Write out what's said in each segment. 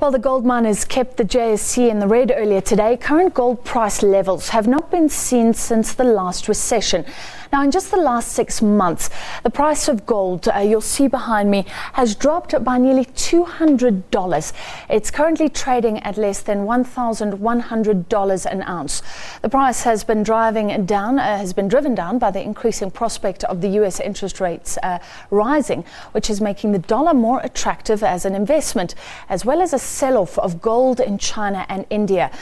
Well, the gold miners kept the JSE in the red earlier today. Current gold price levels have not been seen since the last recession. Now, in just the last 6 months, the price of gold, you'll see behind me, has dropped by nearly $200. It's currently trading at less than $1,100 an ounce. The price has been driven down by the increasing prospect of the US interest rates rising, which is making the dollar more attractive as an investment, as well as a sell-off of gold in China and India.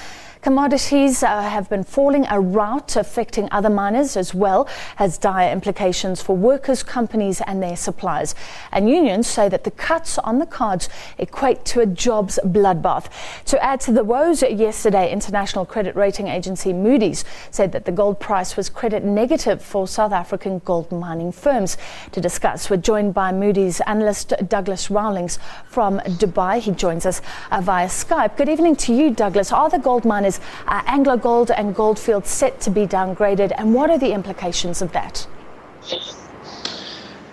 Commodities have been falling, a rout affecting other miners as well, has dire implications for workers, companies and their suppliers. And unions say that the cuts on the cards equate to a jobs bloodbath. To add to the woes, yesterday, international credit rating agency Moody's said that the gold price was credit negative for South African gold mining firms. To discuss, we're joined by Moody's analyst Douglas Rowlings from Dubai. He joins us via Skype. Good evening to you, Douglas. Are the gold miners Anglo Gold and Goldfields set to be downgraded, and what are the implications of that?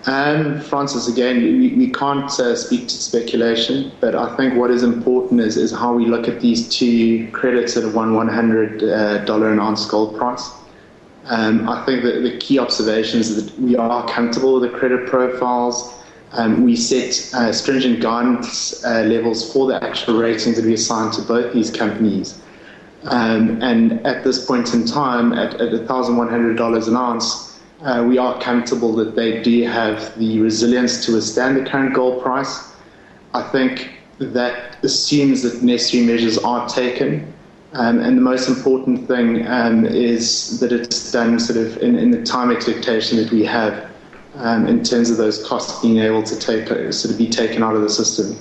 Francis, again, we can't speak to speculation, but I think what is important is how we look at these two credits at a $100 an ounce gold price. I think that the key observation is that we are comfortable with the credit profiles. We set stringent guidance levels for the actual ratings that we assign to both these companies. And at this point in time, at $1,100 an ounce, we are comfortable that they do have the resilience to withstand the current gold price. I think that assumes that necessary measures are taken. And the most important thing is that it's done sort of in the time expectation that we have in terms of those costs being able to be taken out of the system.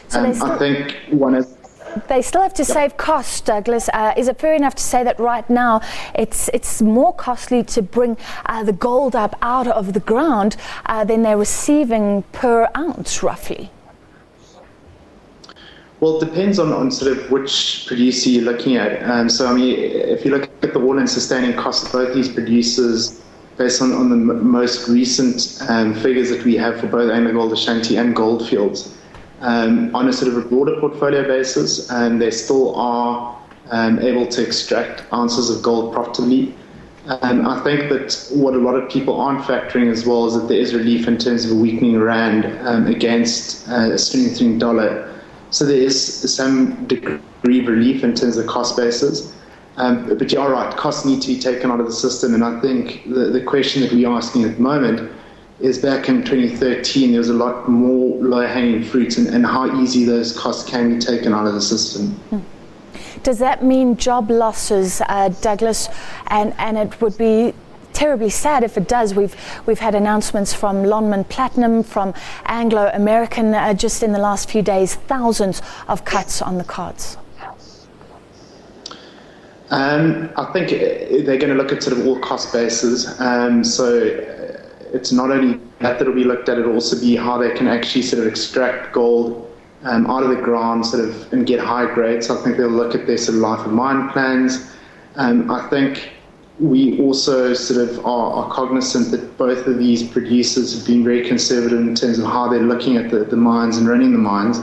So I think one is... They still have to save costs, Douglas. Is it fair enough to say that right now it's more costly to bring the gold up out of the ground than they're receiving per ounce, roughly? Well, it depends on sort of which producer you're looking at. So, I mean, if you look at the all-in sustaining costs of both these producers, based on the most recent figures that we have for both Anglo Gold Ashanti and Goldfields, on a sort of a broader portfolio basis, they still are able to extract ounces of gold profitably. I think that what a lot of people aren't factoring as well is that there is relief in terms of a weakening rand against a strengthening dollar. So there is some degree of relief in terms of the cost basis. But you're right, costs need to be taken out of the system. And I think the question that we're asking at the moment is back in 2013, there was a lot more low-hanging fruit and how easy those costs can be taken out of the system. Does that mean job losses, Douglas? And it would be terribly sad if it does. We've had announcements from Lonmin Platinum, from Anglo American just in the last few days, thousands of cuts on the cards. I think they're going to look at sort of all cost bases. So it's not only that will be looked at, it'll also be how they can actually sort of extract gold out of the ground and get high grades. I think they'll look at their sort of life of mine plans. I think we also sort of are cognizant that both of these producers have been very conservative in terms of how they're looking at the mines and running the mines.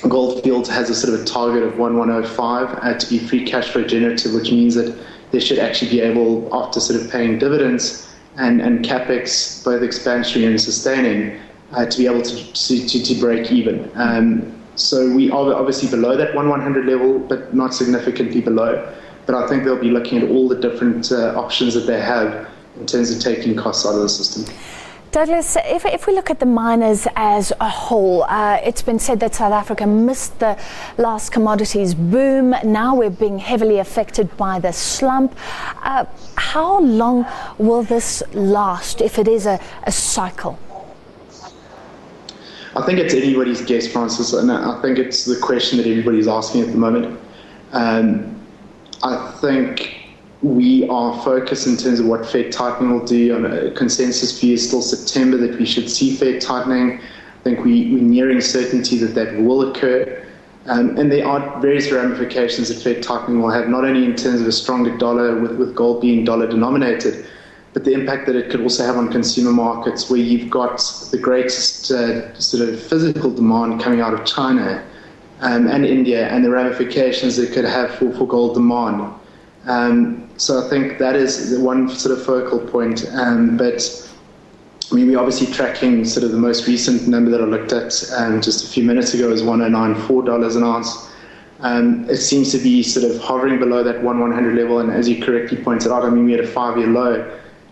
Goldfields has a sort of a target of 1,105 to be free cash flow generative, which means that they should actually be able, after sort of paying dividends and capex, both expansionary and sustaining, to be able to break even. So we are obviously below that 1,100 level, but not significantly below. But I think they'll be looking at all the different options that they have in terms of taking costs out of the system. Douglas, if we look at the miners as a whole, it's been said that South Africa missed the last commodities boom. Now we're being heavily affected by the slump. How long will this last if it is a cycle? I think it's anybody's guess, Francis, and I think it's the question that everybody's asking at the moment. I think we are focused in terms of what Fed tightening will do. On a consensus view is still September that we should see Fed tightening. I think we're nearing certainty that will occur. And there are various ramifications that Fed tightening will have, not only in terms of a stronger dollar with gold being dollar denominated, but the impact that it could also have on consumer markets, where you've got the greatest sort of physical demand coming out of China and India, and the ramifications it could have for gold demand. So I think that is the one sort of focal point. But I mean, we're obviously tracking sort of the most recent number that I looked at just a few minutes ago is $1,094 an ounce. It seems to be sort of hovering below that 1,100 level, and as you correctly pointed out, I mean, we had a 5-year low.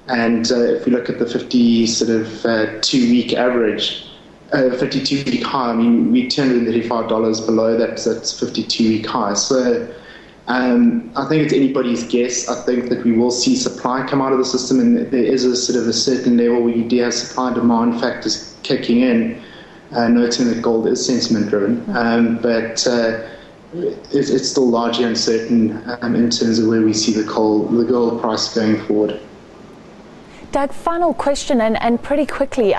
And if we look at the 2-week average, 52-week high, I mean, we're $235 below that's 52-week high. So I think it's anybody's guess. I think that we will see supply come out of the system, and there is a sort of a certain level where you do have supply and demand factors kicking in, noting that gold is sentiment driven. But it's still largely uncertain in terms of where we see the gold price going forward. Doug, final question, and pretty quickly,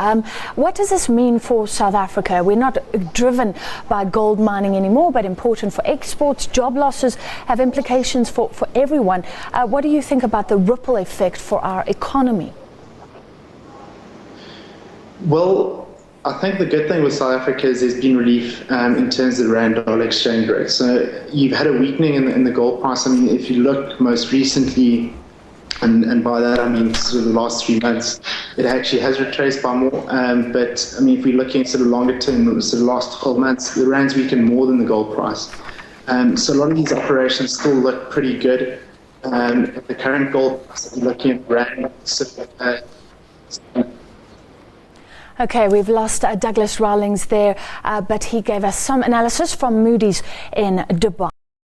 what does this mean for South Africa? We're not driven by gold mining anymore, but important for exports. Job losses have implications for everyone. What do you think about the ripple effect for our economy? Well, I think the good thing with South Africa is there's been relief in terms of the rand-dollar exchange rate. So you've had a weakening in the gold price. I mean, if you look most recently, and by that I mean sort of the last 3 months, it actually has retraced by more. But I mean, if we're looking sort of longer term, sort of the last 12 months, the rand's weakened more than the gold price. So a lot of these operations still look pretty good. At the current gold price, we're looking at rand. Okay, we've lost Douglas Rowlings there, but he gave us some analysis from Moody's in Dubai.